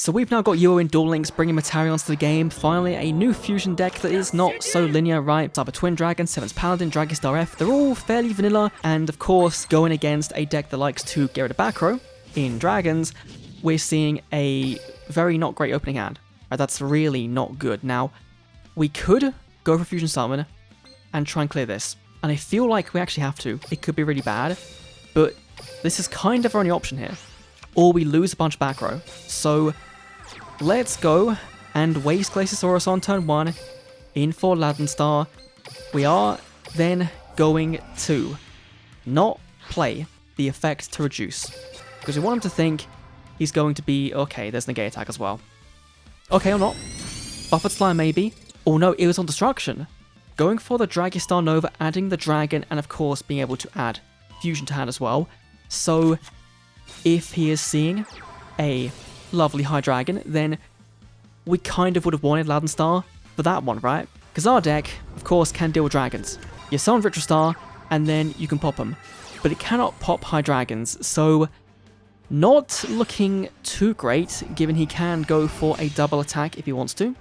So we've now got Euro in Duel Links bringing Metarions to the game, finally a new fusion deck that is not so linear, right? Cyber Twin Dragon, 7's Paladin, Dragistar F, they're all fairly vanilla, and of course going against a deck that likes to get rid of back row in Dragons, we're seeing a very not great opening hand. Right, that's really not good. Now, we could go for Fusion Summon and try and clear this, and I feel like we actually have to. It could be really bad, but this is kind of our only option here. Or we lose a bunch of back row. So let's go and waste Glaciosaurus on turn 1 in for Ladenstar. We are then going to not play the effect to reduce, because we want him to think he's going to be, okay, there's negate attack as well. Okay, or not. Buffered Slime maybe. Oh no, it was on destruction. Going for the Dragistar Nova, adding the dragon, and of course being able to add fusion to hand as well. So if he is seeing a lovely high dragon, then we kind of would have wanted Ladenstar for that one, right? Because our deck, of course, can deal with dragons. You summon Vitrostar, and then you can pop them. But it cannot pop high dragons, so not looking too great, given he can go for a double attack if he wants to,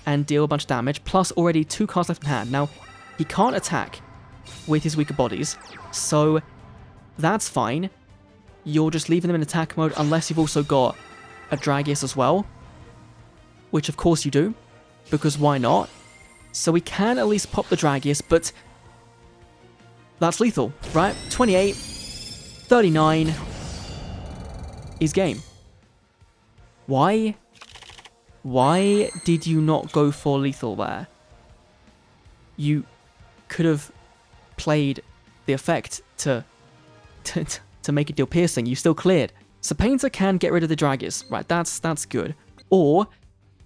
and deal a bunch of damage, plus already 2 cards left in hand. Now, he can't attack with his weaker bodies, so that's fine. You're just leaving them in attack mode unless you've also got a Dragius as well, which of course you do, because why not? So we can at least pop the Dragius, but that's lethal, right? 28, 39 is game. Why did you not go for lethal there? You could have played the effect to make it deal piercing. You still cleared. So Painter can get rid of the Dragius, right? That's good. Or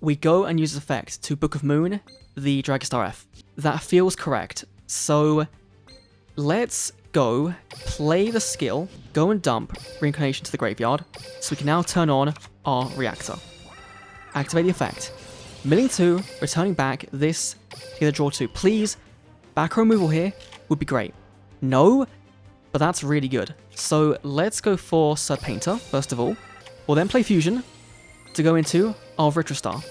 we go and use this effect to Book of Moon the Dragistar F. That feels correct. So let's go play the skill, go and dump Reincarnation to the graveyard, so we can now turn on our reactor. Activate the effect. Milling 2, returning back this to get a draw 2. Please, back row removal here would be great. No, but that's really good. So let's go for Sir Painter, first of all. We'll then play Fusion to go into our Vitrostar.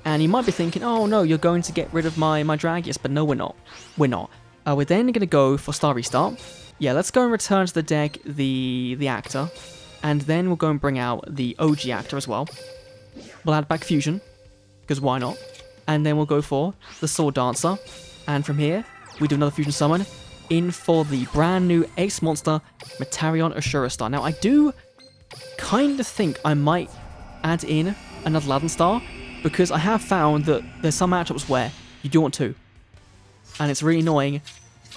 And you might be thinking, oh no, you're going to get rid of my Dragius, but no, we're not. We're not. We're then going to go for Star Restart. Yeah, let's go and return to the deck the actor. And then we'll go and bring out the OG actor as well. We'll add back Fusion, because why not? And then we'll go for the Sword Dancer. And from here, we do another Fusion Summon in for the brand new Ace Monster, Metarion Asura-Star. Now, I do kind of think I might add in another Ladenstar, because I have found that there's some matchups where you do want 2. And it's really annoying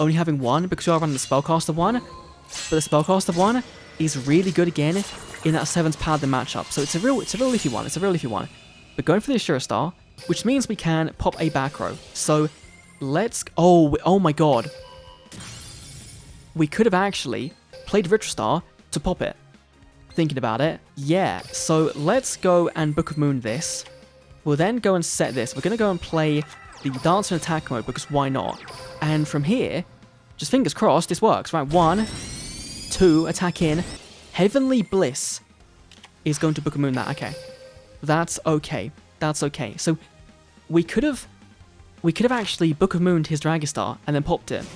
only having 1, because you are running the Spellcaster 1, but the Spellcaster 1 is really good again in that 7's Paladin matchup. So it's a real leafy one. It's a real leafy one. But going for the Asura-Star, which means we can pop a back row. So let's... Oh my god. We could have actually played Vitrostar to pop it. Thinking about it. Yeah, so let's go and Book of Moon this. We'll then go and set this. We're going to go and play the Dancer in attack mode, because why not? And from here, just fingers crossed, this works. Right, 1, 2, attack in. Heavenly Bliss is going to Book of Moon that. Okay. That's okay. That's okay. So we could have actually Book of Mooned his Dragistar and then popped it.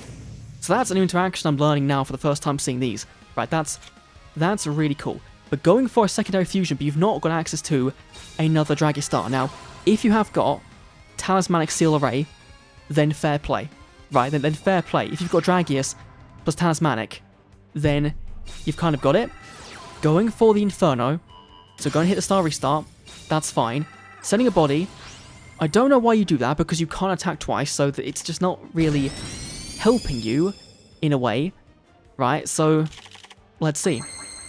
So that's a new interaction I'm learning now for the first time seeing these. Right, that's really cool. But going for a secondary fusion, but you've not got access to another Dragistar. Now, if you have got Talismanic Seal Array, then fair play. Right, then fair play. If you've got Dragius plus Talismanic, then you've kind of got it. Going for the Inferno, so go and hit the Star Restart, that's fine. Sending a body, I don't know why you do that, because you can't attack twice, so that it's just not really helping you, in a way. Right, so let's see.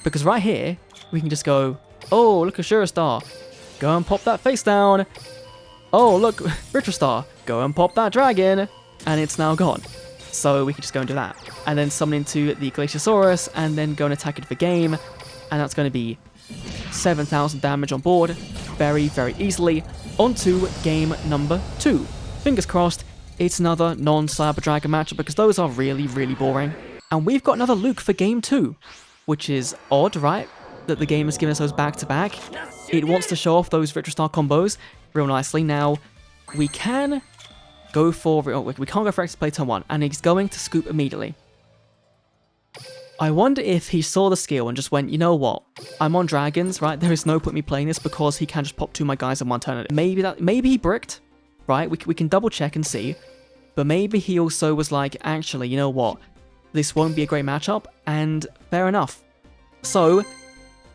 Because right here, we can just go, oh, look, Asura-Star. Go and pop that face down. Oh, look, Vitrostar. Go and pop that dragon. And it's now gone. So we can just go and do that. And then summon into the Glaciosaurus, and then go and attack it for game. And that's going to be 7,000 damage on board. Very, very easily. On to game number 2. Fingers crossed, it's another non-Cyber Dragon matchup, because those are really, really boring. And we've got another Luke for game 2. Which is odd, right? That the game has given us those back-to-back. it wants to show off those Retro Star combos real nicely. Now, we can go for... Oh, we can't go for X play turn 1, and he's going to scoop immediately. I wonder if he saw the skill and just went, you know what, I'm on dragons, right? There is no point me playing this because he can just pop 2 of my guys in one turn. Maybe he bricked, right? We can double check and see. But maybe he also was like, actually, you know what? This won't be a great matchup, and fair enough. So,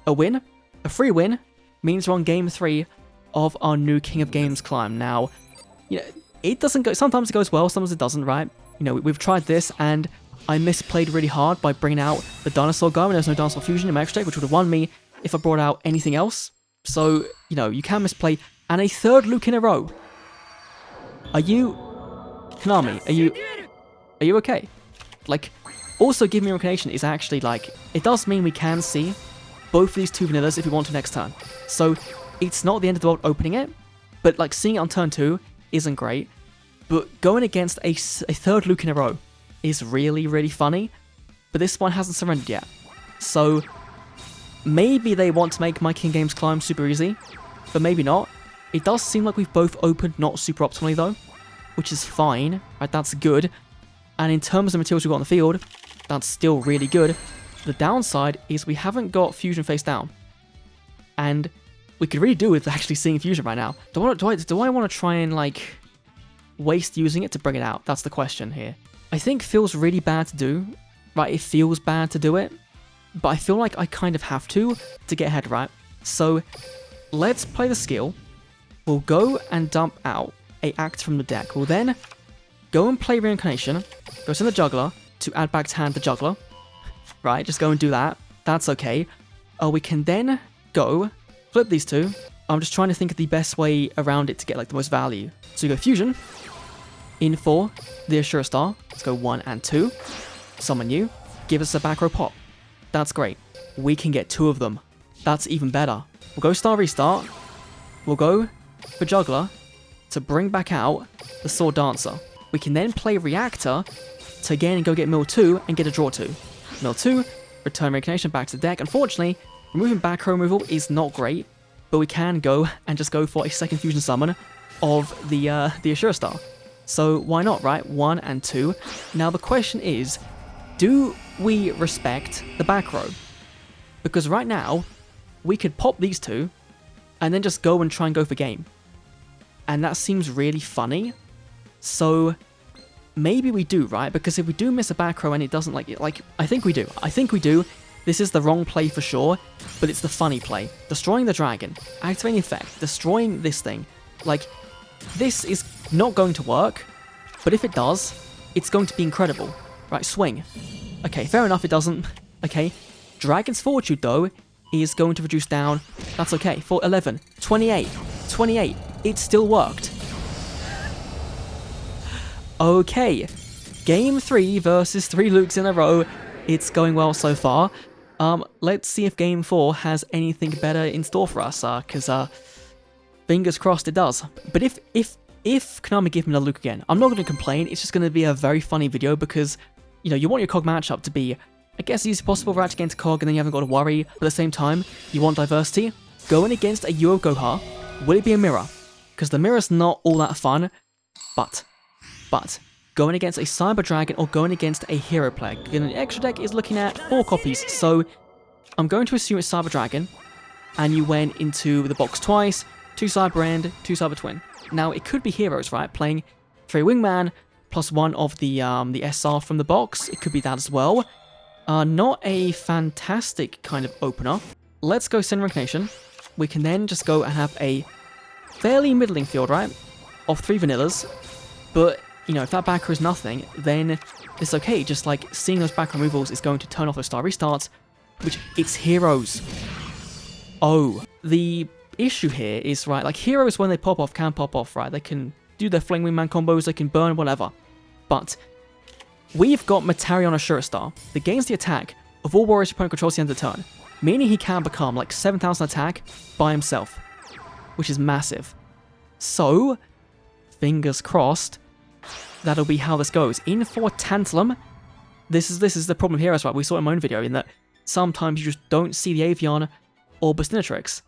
a win, a free win, means we're on game 3 of our new King of Games climb. Now, you know, it doesn't go, sometimes it goes well, sometimes it doesn't, right? You know, we've tried this, and I misplayed really hard by bringing out the dinosaur guy when there's no dinosaur fusion in my extra deck, which would have won me if I brought out anything else. So, you know, you can misplay. And a 3rd Luke in a row. Are you... Konami, are you okay? Like, also Give Me Reincarnation is actually, like, it does mean we can see both of these 2 vanillas if we want to next turn. So, it's not the end of the world opening it, but, like, seeing it on turn 2 isn't great. But going against a 3rd Luke in a row is really, really funny, but this one hasn't surrendered yet. So, maybe they want to make my King Games climb super easy, but maybe not. It does seem like we've both opened not super optimally though, which is fine, right? That's good. And in terms of materials we've got on the field, that's still really good. The downside is we haven't got Fusion face down. And we could really do with actually seeing Fusion right now. Do I want to try and, like, waste using it to bring it out? That's the question here. I think feels really bad to do, right? It feels bad to do it, but I feel like I kind of have to get ahead, right? So let's play the skill. We'll go and dump out a act from the deck. We'll then go and play Reincarnation, go to the Juggler to add back to hand the Juggler, right? Just go and do that. That's okay. We can then go flip these 2. I'm just trying to think of the best way around it to get, like, the most value. So you go Fusion, in for the Assura Star. Let's go 1 and 2. Summon you. Give us a back row pop. That's great. We can get 2 of them. That's even better. We'll go Star Restart. We'll go for Juggler to bring back out the Sword Dancer. We can then play Reactor to again go get Mill 2 and get a draw 2. Mill 2, return Reincarnation back to the deck. Unfortunately, removing back row removal is not great, but we can go and just go for a 2nd Fusion summon of the Assura Star. So why not, right? 1 and 2. Now the question is, do we respect the back row? Because right now, we could pop these 2, and then just go and try and go for game. And that seems really funny. So maybe we do, right? Because if we do miss a back row and it doesn't I think we do. I think we do. This is the wrong play for sure, but it's the funny play. Destroying the dragon, activating the effect, destroying this thing. Like, this is not going to work, but if it does, it's going to be incredible. Right, swing. Okay, fair enough, it doesn't. Okay, Dragon's Fortitude, though, is going to reduce down. That's okay, for 11, 28, 28. It still worked. Okay, game 3 versus 3 Lukes in a row. It's going well so far. Let's see if game 4 has anything better in store for us, because fingers crossed it does. But if Konami give me another Luke again, I'm not going to complain. It's just going to be a very funny video because, you know, you want your COG matchup to be, I guess, easy as possible right against COG, and then you haven't got to worry. But at the same time, you want diversity. Going against a Euro Goha, will it be a mirror? Because the mirror's not all that fun, but going against a Cyber Dragon or going against a Hero player. And the extra deck is looking at 4 copies, so I'm going to assume it's Cyber Dragon, and you went into the box twice, 2 Cyber End, 2 Cyber Twin. Now, it could be Heroes, right? Playing 3 Wingman, plus 1 of the SR from the box. It could be that as well. Not a fantastic kind of opener. Let's go Sin Reincarnation. We can then just go and have a fairly middling field, right? Of 3 vanillas, but you know, if that back row is nothing, then it's okay. Just like seeing those back removals is going to turn off those star restarts, which it's Heroes. Oh, the issue here is, right, like Heroes when they pop off can pop off, right? They can do their Flame Wingman combos, they can burn, whatever. But we've got METARION Assura Star that gains the attack of all warriors your opponent controls at the end of the turn, meaning he can become like 7,000 attack by himself, which is massive. So, fingers crossed, that'll be how this goes. In for Tantalum, this is the problem here as well. We saw it in my own video, in that sometimes you just don't see the Avian or Bastinatrix.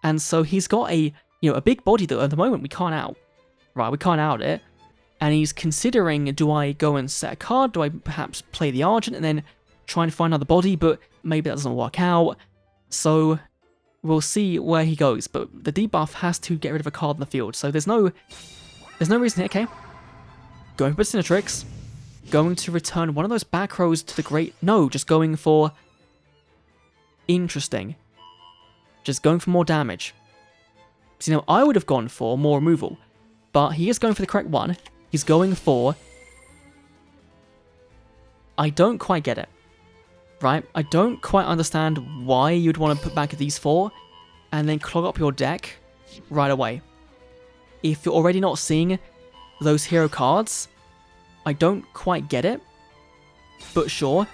And so he's got a, a big body that at the moment we can't out. Right, we can't out it. And he's considering, do I go and set a card? Do I perhaps play the Argent and then try and find another body? But maybe that doesn't work out. So we'll see where he goes. But the debuff has to get rid of a card in the field. So there's no reason here. Okay. Going for Sinitrix. Going to return one of those back rows to the great... No, just going for... Interesting. Just going for more damage. So, I would have gone for more removal. But he is going for the correct one. He's going for... I don't quite get it. Right? I don't quite understand why you'd want to put back these 4 and then clog up your deck right away. If you're already not seeing those hero cards, I don't quite get it, but sure.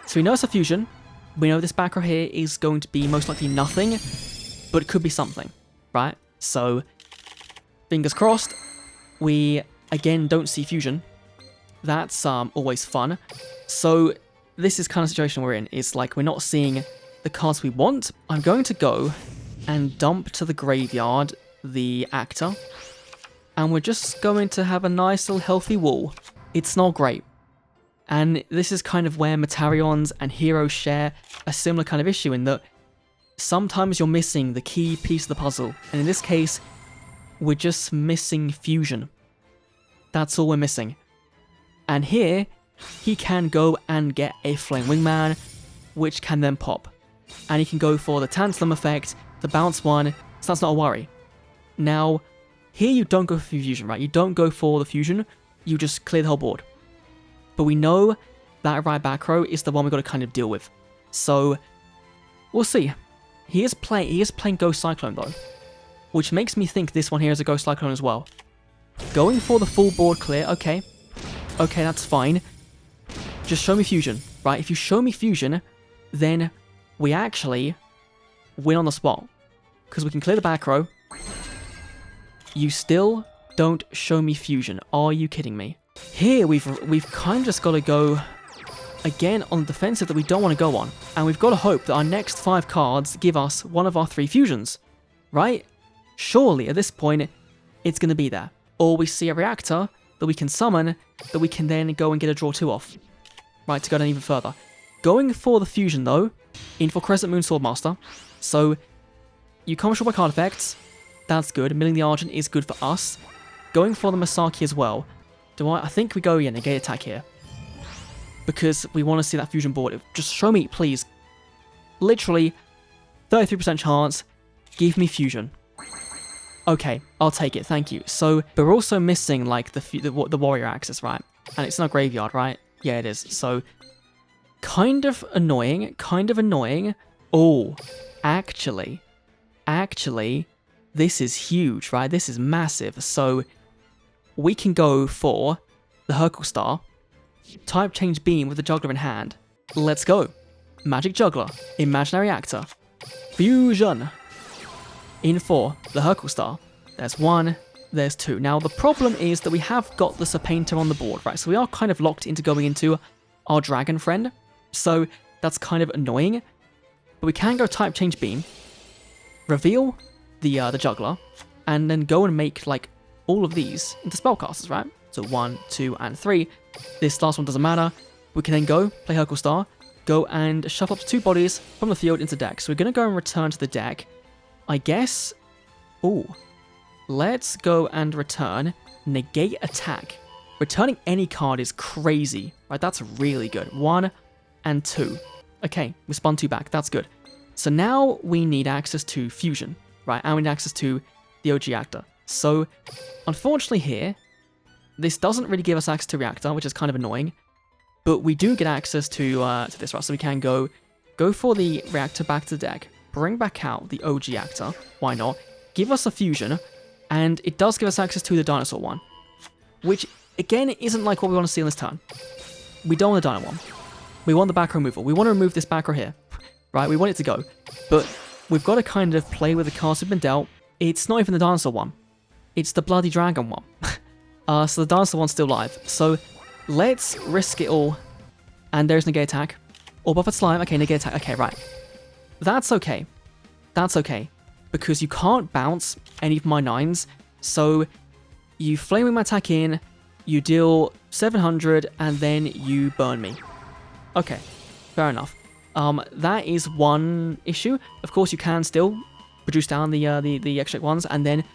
So we know it's a fusion. We know this back row here is going to be most likely nothing, but it could be something, right? So, fingers crossed. We, again, don't see fusion. That's always fun. So, this is kind of the situation we're in. It's like we're not seeing the cards we want. I'm going to go and dump to the graveyard the actor. And we're just going to have a nice little healthy wall. It's not great. And this is kind of where Metarions and heroes share a similar kind of issue in that sometimes you're missing the key piece of the puzzle. And in this case, we're just missing fusion. That's all we're missing. And here, he can go and get a Flame Wingman, which can then pop. And he can go for the Tantalum effect, the bounce one, so that's not a worry. Now, here you don't go for fusion, right? You don't go for the fusion, you just clear the whole board. But we know that right back row is the one we've got to kind of deal with. So, we'll see. He is playing Ghost Cyclone though, which makes me think this one here is a Ghost Cyclone as well. Going for the full board clear, okay. Okay, that's fine. Just show me fusion, right? If you show me fusion, then we actually win on the spot. Because we can clear the back row. You still don't show me fusion. Are you kidding me? Here, we've kind of just got to go, again, on the defensive that we don't want to go on. And we've got to hope that our next 5 cards give us one of our 3 fusions. Right? Surely, at this point, it's going to be there. Or we see a reactor that we can summon, that we can then go and get a draw 2 off. Right, to go down even further. Going for the fusion, though, in for Crescent Moon Swordmaster. So, you come short by card effects. That's good. Milling the Argent is good for us. Going for the Masaki as well. I think we go, yeah, negate attack here. Because we want to see that fusion board. Just show me, please. Literally, 33% chance. Give me fusion. Okay, I'll take it, thank you. So, but we're also missing, like, the warrior axis, right? And it's not graveyard, right? Yeah, it is. So, kind of annoying. Oh, actually, this is huge, right? This is massive. So, we can go for the Hercule Star, type change beam with the juggler in hand. Let's go. Magic Juggler, Imaginary Actor, Fusion. In for the Hercule Star. There's 1, there's 2. Now, the problem is that we have got the Serpainter on the board, right? So we are kind of locked into going into our Dragon Friend. So that's kind of annoying. But we can go type change beam, reveal the Juggler, and then go and make, like, all of these into spellcasters, right? So 1, 2, and 3. This last one doesn't matter. We can then go play Hercule Star, go and shuffle up to 2 bodies from the field into deck. So we're going to go and return to the deck. I guess... Ooh. Let's go and return negate attack. Returning any card is crazy. Right, that's really good. 1 and 2. Okay, we spun 2 back. That's good. So now we need access to fusion, right? And we need access to the OG actor. So, unfortunately here, this doesn't really give us access to reactor, which is kind of annoying. But we do get access to this, right? So we can go for the reactor back to the deck. Bring back out the OG actor, why not? Give us a fusion, and it does give us access to the dinosaur one. Which, again, isn't like what we want to see on this turn. We don't want the dino one. We want the back row removal. We want to remove this back row here. Right, we want it to go. But we've got to kind of play with the cards we've been dealt. It's not even the dinosaur one. It's the bloody dragon one. So the dinosaur one's still live. So let's risk it all. And there's negate attack. Or buffered slime. Okay, negate attack. Okay, right. That's okay. That's okay. because you can't bounce any of my 9s. So you Flame Wingman attack in, you deal 700, and then you burn me. Okay, fair enough. That is one issue. Of course, you can still reduce down the extra ones and then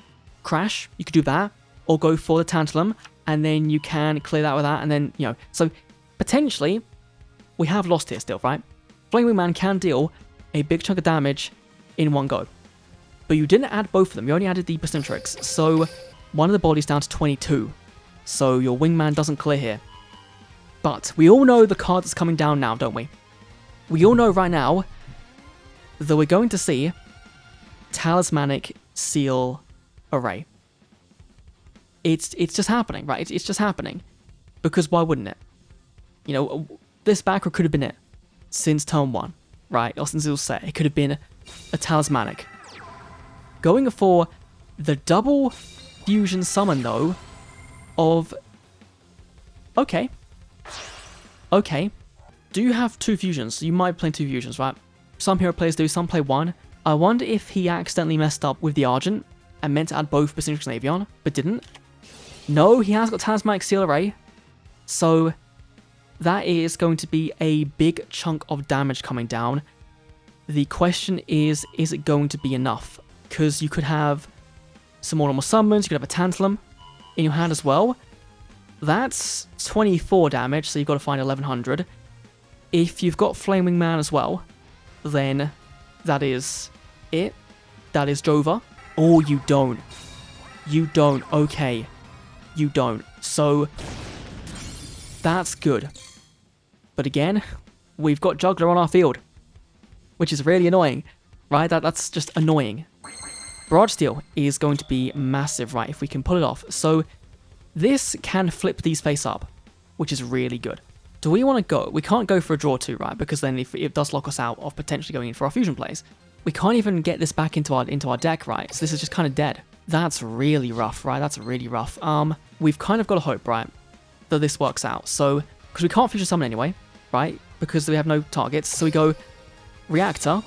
crash. You could do that, or go for the Tantalum, and then you can clear that with that, and then, you know, so potentially we have lost here still, right? Flame Wingman can deal a big chunk of damage in one go, but you didn't add both of them. You only added the Basintrix, so one of the bodies down to 22. So your Wingman doesn't clear here. But we all know the card that's coming down now, don't we? We all know right now that we're going to see Talismanic Seal Array. It's just happening, right? It's just happening. Because why wouldn't it? You know, this back row could have been it since turn 1, right? Or since it was set. It could have been a Talismanic. Going for the double fusion summon, though, of... Okay. Okay. Do you have 2 fusions? You might play 2 fusions, right? Some hero players do, some play 1. I wonder if he accidentally messed up with the Argent and meant to add both Basintrix and Avion, but didn't. No, he has got Talismanic Seal Array. So that is going to be a big chunk of damage coming down. The question is it going to be enough? Because you could have some more normal summons, you could have a Tantalum in your hand as well. That's 24 damage, so you've got to find 1100. If you've got Flame Wingman as well, then that is it. That is Jova. Or you don't. You don't. Okay. You don't. So that's good. But again, we've got Juggler on our field, which is really annoying, right? That's just annoying. Barrage Steel is going to be massive, right, if we can pull it off. So this can flip these face up, which is really good. Do we want to go? We can't go for a draw 2, right? Because then if it does lock us out of potentially going in for our fusion plays. We can't even get this back into our deck, right? So this is just kind of dead. That's really rough, right? That's really rough. We've kind of got to hope, right, that this works out. So, because we can't fusion summon anyway, right? Because we have no targets. So we go Reactor,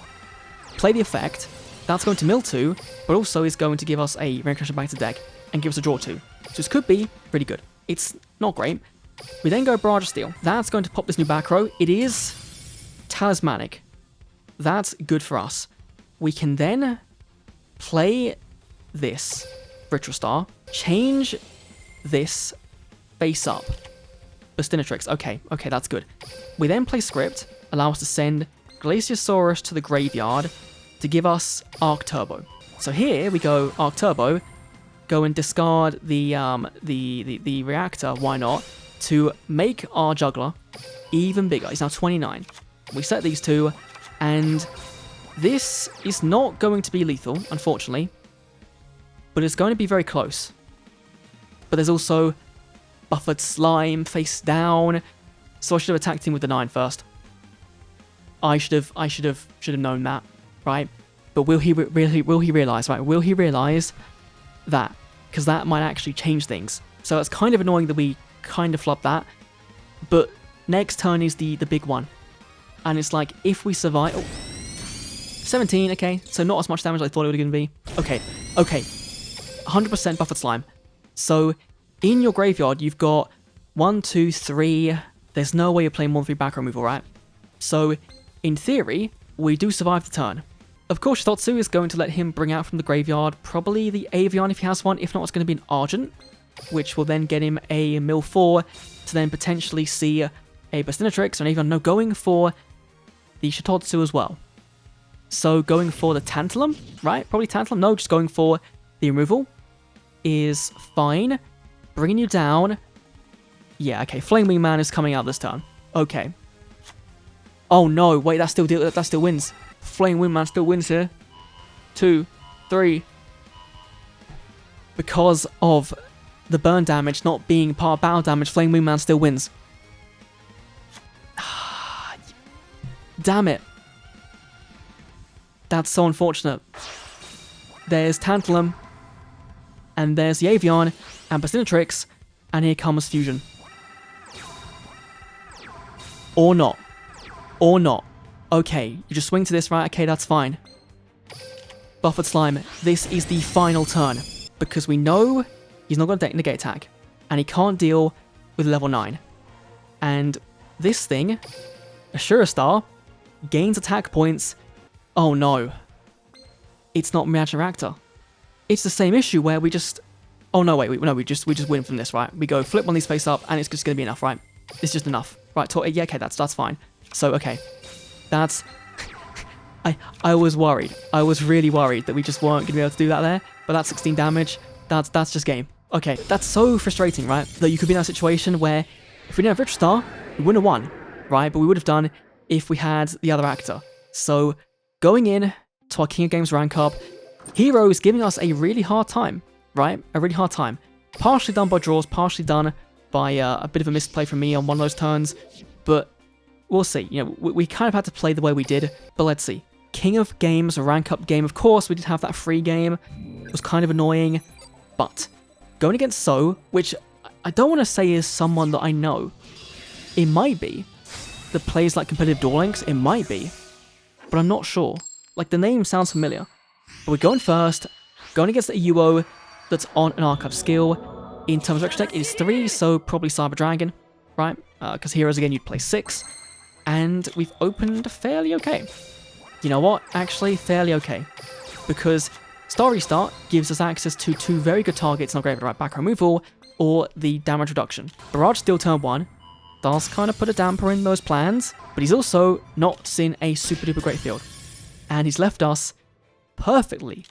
play the effect. That's going to mill 2, but also is going to give us a reincarnation back to deck and give us a draw 2. So this could be pretty good. It's not great. We then go Barrage Steel. That's going to pop this new back row. It is Talismanic. That's good for us. We can then play this Ritual Star, change this face up. Basintrix. Okay, that's good. We then play Script, allow us to send Glaciosaurus to the graveyard to give us Arc Turbo. So here we go Arc Turbo, go and discard the reactor, why not, to make our Juggler even bigger. He's now 29. We set these two, and this is not going to be lethal, unfortunately, but it's going to be very close. But there's also Buffered Slime face down, so I should have attacked him with the 9 first. I should have known that, right? But will he realize, right? Will he realize that? Because that might actually change things. So it's kind of annoying that we kind of flub that. But next turn is the big one. And it's like, if we survive... Oh, 17, okay. So not as much damage as I thought it was going to be. Okay. 100% Buffered Slime. So in your graveyard, you've got 1, 2, 3... There's no way you're playing more than 3 back removal, right? So in theory, we do survive the turn. Of course, Shotsu is going to let him bring out from the graveyard probably the Avion if he has one. If not, it's going to be an Argent, which will then get him a Mill 4 to then potentially see a Basintrix or an Avion. No, going for the Shototsu as well. So going for the Tantalum, right? Probably Tantalum. No, just going for the removal is fine. Bringing you down. Yeah, okay. Flame Wingman is coming out this turn. Okay. Oh no, wait, that still wins. Flame Wingman still wins here. 2, 3. Because of the burn damage not being part of battle damage, Flame Wingman still wins. Damn it. That's so unfortunate. There's Tantalum, and there's the Avion, and Basintrix, and here comes Fusion. Or not. Or not. Okay, you just swing to this, right? Okay, that's fine. Buffered Slime, this is the final turn, because we know he's not going to negate attack, and he can't deal with level 9. And this thing, Ashura Star, gains attack points. Oh no. It's not Magic Reactor. It's the same issue where we just... Oh no, wait, no, we just win from this, right? We go flip one of these face up, and it's just going to be enough, right? It's just enough. Right, yeah, okay, that's fine. So, okay. That's... I was worried. I was really worried that we just weren't going to be able to do that there. But that's 16 damage. That's just game. Okay, that's so frustrating, right? That you could be in that situation where if we didn't have Rich Star, we wouldn't have won, right? But we would have done if we had the other actor. So, going in to our King of Games rank up, Hero is giving us a really hard time, right? A really hard time. Partially done by draws, partially done by a bit of a misplay from me on one of those turns. But we'll see. You know, we kind of had to play the way we did. But let's see. King of Games rank up game. Of course, we did have that free game. It was kind of annoying. But going against So, which I don't want to say is someone that I know. It might be. That plays like competitive Duel Links. It might be. But I'm not sure. Like, the name sounds familiar. But we're going first. Going against the UO that's on an archive skill. In terms of extra deck, it is 3, so probably Cyber Dragon, right? Because Heroes, again, you'd play 6. And we've opened fairly okay. You know what? Actually, fairly okay. Because Star Restart gives us access to 2 very good targets in our graveyard, right? Back removal or the damage reduction. Barrage Steel turn 1 does kind of put a damper in those plans, but he's also not seen a super duper great field. And he's left us perfectly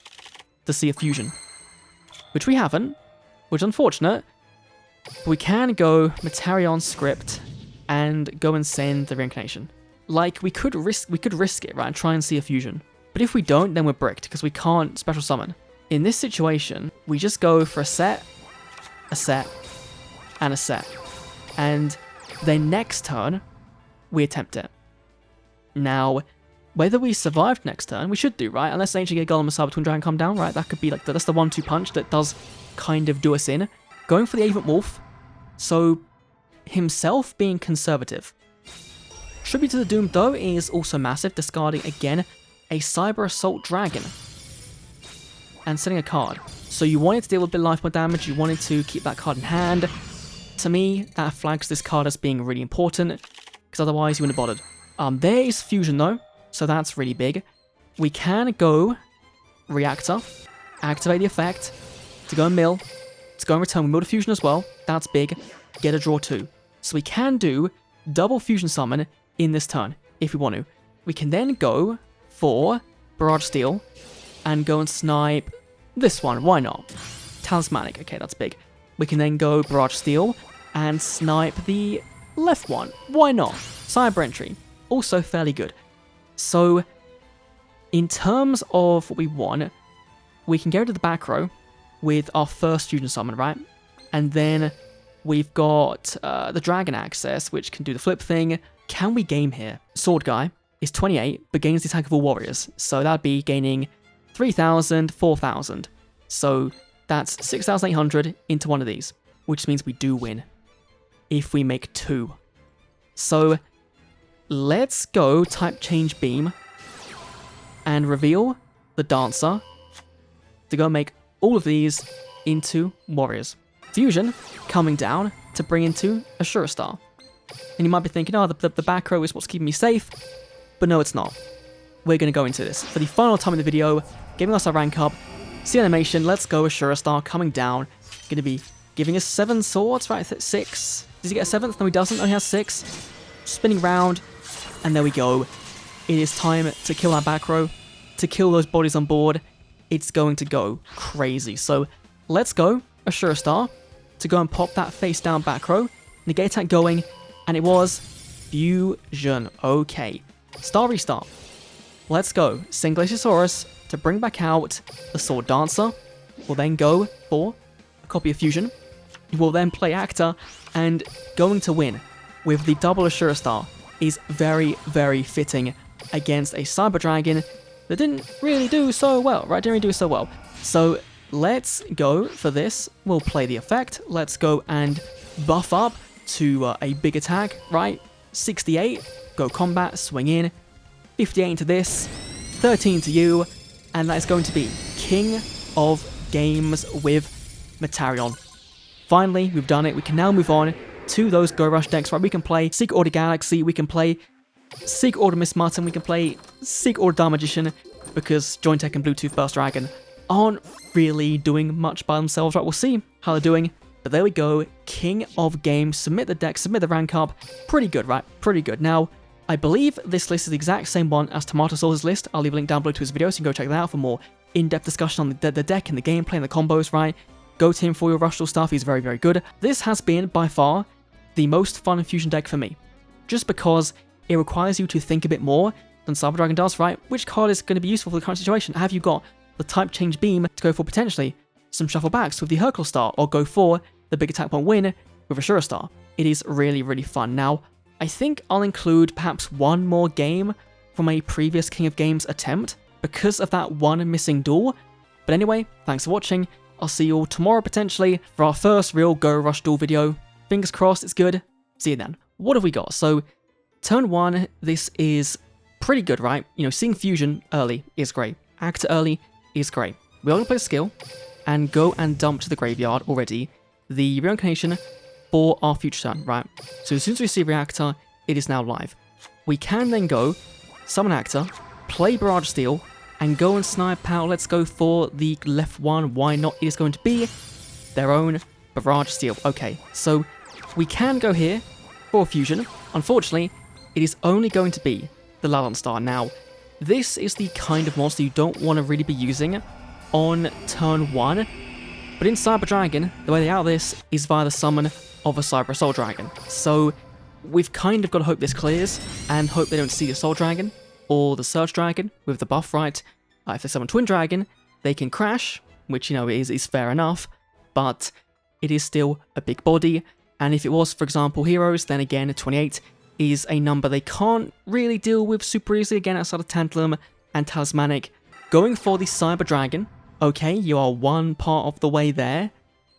to see a fusion, which we haven't, which is unfortunate. But we can go METARION script and go and send the reincarnation. Like, we could risk it, right, and try and see a fusion. But if we don't, then we're bricked, because we can't special summon. In this situation, we just go for a set, and a set. And then next turn, we attempt it. Now, whether we survived next turn, we should do, right? Unless Ancient Golem and Cyber Twin Dragon come down, right? That could be like, that's the 1-2 punch that does kind of do us in. Going for the Avent Wolf, so himself being conservative. Tribute to the Doom, though, is also massive, discarding, again, a Cyber Assault Dragon. And setting a card. So you wanted to deal with a bit of life point damage, you wanted to keep that card in hand. To me, that flags this card as being really important, because otherwise you wouldn't have bothered. There is Fusion, though, so that's really big. We can go Reactor, activate the effect, to go and mill, to go and return. We mill the Fusion as well, that's big, get a draw 2. So we can do double Fusion Summon in this turn, if we want to. We can then go for Barrage Steel, and go and snipe this one, why not? Talismanic, okay, that's big. We can then go Barrage Steel, and snipe the left one, why not? Cyber Entry, also fairly good. So, in terms of what we want, we can go to the back row with our first Fusion Summon, right? And then we've got the Dragon access, which can do the flip thing. Can we game here? Sword Guy is 28, but gains the attack of all warriors. So that'd be gaining 3,000, 4,000. So that's 6,800 into one of these, which means we do win if we make 2. So let's go type change beam and reveal the Dancer to go make all of these into warriors. Fusion coming down to bring into Ashura Star. And you might be thinking, oh, the back row is what's keeping me safe. But no, it's not. We're going to go into this. For the final time in the video, giving us our rank up. See animation, let's go Ashura Star coming down. Going to be giving us 7 swords, right? 6. Does he get a 7th? No, he doesn't. No, he has 6. Spinning round. And there we go. It is time to kill our back row. To kill those bodies on board. It's going to go crazy. So let's go Ashura Star to go and pop that face down back row. Negate attack going. And it was Fusion. Okay. Star Restart. Let's go. Singlaciasaurus to bring back out the Sword Dancer. We'll then go for a copy of Fusion. We'll then play Actor, and going to win with the double Ashura Star is very, very fitting against a Cyber Dragon that didn't really do so well, right? Didn't really do so well. So let's go for this. We'll play the effect. Let's go and buff up to a big attack, right? 68, go combat, swing in, 58 into this, 13 to you, and that is going to be King of Games with METARION. Finally, we've done it. We can now move on to those Go Rush decks, right? We can play Secret Order Galaxy, we can play Secret Order Miss Martin, we can play Secret Order Dark Magician, because Jointech and Bluetooth Burst Dragon aren't really doing much by themselves, right? We'll see how they're doing, but there we go. King of Games, submit the deck, submit the rank up. Pretty good, right? Pretty good. Now, I believe this list is the exact same one as Tomato Sauce's list. I'll leave a link down below to his video, so you can go check that out for more in-depth discussion on the deck and the gameplay and the combos, right? Go to him for your Rush Duel stuff, he's very, very good. This has been, by far, the most fun Fusion deck for me, just because it requires you to think a bit more than Cyber Dragon does, right? Which card is going to be useful for the current situation? Have you got the type change beam to go for potentially some shuffle backs with the Hercule Star, or go for the big attack point win with Ashura Star? It is really, really fun. Now, I think I'll include perhaps one more game from a previous King of Games attempt because of that one missing duel. But anyway, thanks for watching. I'll see you all tomorrow potentially for our first real Go Rush Duel video. Fingers crossed, it's good. See you then. What have we got? So, turn 1, this is pretty good, right? You know, seeing Fusion early is great. Actor early is great. We are going to play a skill and go and dump to the graveyard already the reincarnation for our future turn, right? So as soon as we see Reactor, it is now live. We can then go, summon Actor, play Barrage Steel, and go and snipe out. Let's go for the left one. Why not? It is going to be their own Barrage Steel. Okay, so we can go here for a Fusion. Unfortunately, it is only going to be the Lalon Star. Now, this is the kind of monster you don't want to really be using on turn 1. But in Cyber Dragon, the way they out this is via the summon of a Cyber Assault Dragon. So we've kind of got to hope this clears and hope they don't see the Assault Dragon or the Surge Dragon with the buff, right? If they summon Twin Dragon, they can crash, which, you know, is fair enough, but it is still a big body. And if it was, for example, Heroes, then again, 28 is a number they can't really deal with super easily, again, outside of Tantalum and Talismanic. Going for the Cyber Dragon, okay, you are one part of the way there.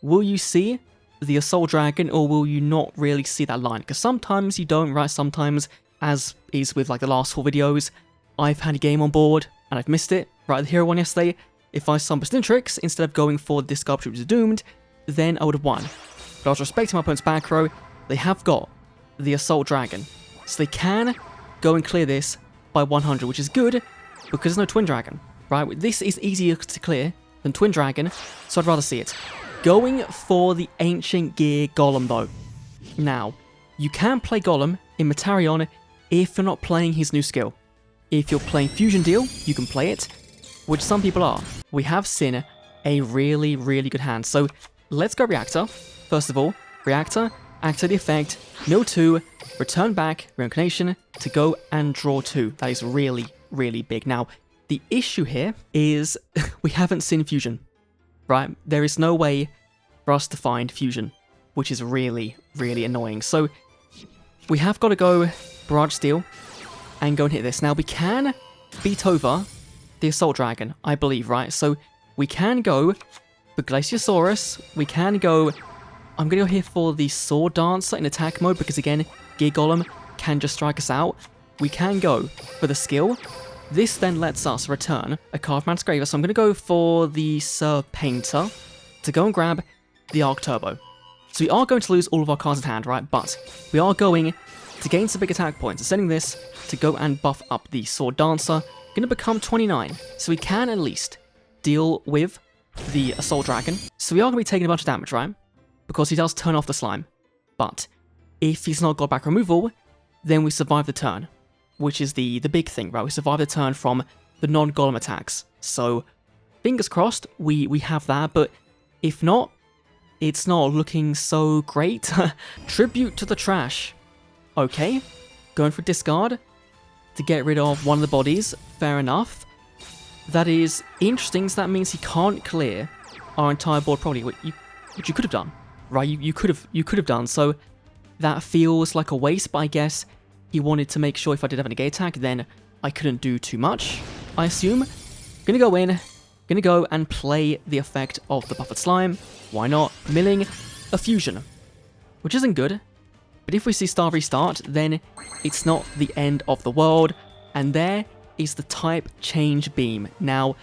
Will you see the Assault Dragon, or will you not really see that line? Because sometimes you don't, right? Sometimes, as is with like the last 4 videos, I've had a game on board and I've missed it. Right, the hero one yesterday, if I summoned Splintrix instead of going for this Sculpture which is doomed, then I would have won. But I was respecting my opponent's back row. They have got the Assault Dragon, so they can go and clear this by 100, which is good because there's no Twin Dragon, right? This is easier to clear than Twin Dragon, so I'd rather see it. Going for the Ancient Gear Golem though. Now, you can play Golem in METARION if you're not playing his new skill. If you're playing Fusion Deal, you can play it, which some people are. We have seen a really, really good hand. So let's go Reactor. First of all, Reactor, activate the effect, mill 2, return back, reincarnation, to go and draw 2. That is really, really big. Now, the issue here is we haven't seen Fusion, right? There is no way for us to find Fusion, which is really, really annoying. So we have got to go Barrage Steel and go and hit this. Now, we can beat over the Assault Dragon, I believe, right? So we can go for Glaciosaurus, we can go... I'm going to go here for the Sword Dancer in attack mode, because again, Gear Golem can just strike us out. We can go for the skill. This then lets us return a card from Mantis Graver, so I'm going to go for the Serpainter to go and grab the Arc Turbo. So we are going to lose all of our cards in hand, right? But we are going to gain some big attack points, and sending this to go and buff up the Sword Dancer. Going to become 29, so we can at least deal with the Assault Dragon. So we are going to be taking a bunch of damage, right? Because he does turn off the slime. But if he's not got back removal, then we survive the turn, which is the big thing, right? We survive the turn from the non-golem attacks. So fingers crossed we have that, but if not, it's not looking so great. Tribute to the Trash. Okay, going for discard to get rid of one of the bodies. Fair enough. That is interesting, so that means he can't clear our entire board probably, which you could have done, right? You could have done. So that feels like a waste, but I guess he wanted to make sure if I did have a negate attack, then I couldn't do too much, I assume. Gonna go in, gonna go and play the effect of the Buffered Slime. Why not? Milling a Fusion, which isn't good. But if we see Star Restart, then it's not the end of the world. And there is the Type Change Beam. Now,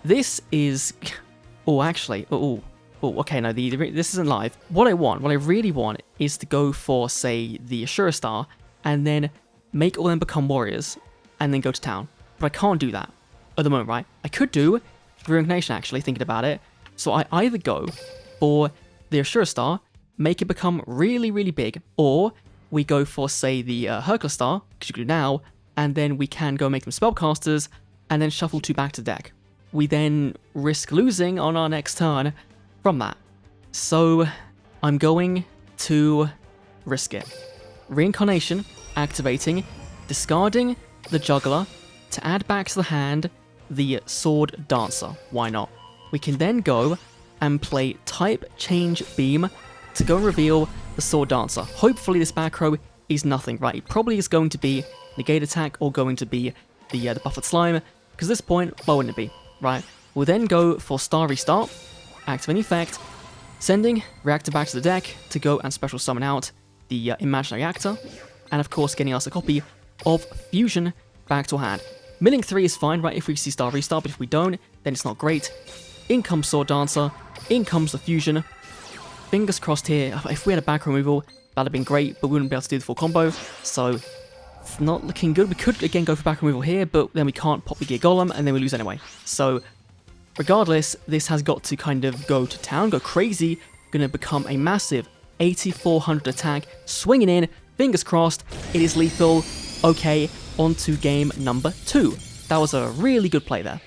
this is... Oh, actually, okay, no, this isn't live. What I really want, is to go for, say, the Ashura Star, and then make all them become warriors, and then go to town. But I can't do that at the moment, right? I could do Reincarnation, actually, thinking about it. So I either go for the Ashura Star, make it become really, really big, or we go for, say, the Hercules Star, because you can do now, and then we can go make them spellcasters, and then shuffle 2 back to the deck. We then risk losing on our next turn from that. So I'm going to risk it. Reincarnation, activating, discarding the Juggler to add back to the hand the Sword Dancer. Why not? We can then go and play Type Change Beam to go and reveal the Sword Dancer. Hopefully this back row is nothing, right? It probably is going to be Negate Attack or going to be the Buffered Slime, because at this point, why wouldn't it be, right? We'll then go for Star Restart, activate effect, sending Reactor back to the deck to go and special summon out the Imaginary Actor, and of course getting us a copy of Fusion back to our hand. Milling 3 is fine, right, if we see Star Restart, but if we don't, then it's not great. In comes Sword Dancer, in comes the Fusion. Fingers crossed here, if we had a back removal, that'd have been great, but we wouldn't be able to do the full combo, so it's not looking good. We could again go for back removal here, but then we can't pop the Gear Golem, and then we lose anyway. So regardless, this has got to kind of go to town, go crazy, gonna become a massive 8400 attack, swinging in, fingers crossed, it is lethal. Okay, on to game number 2. That was a really good play there.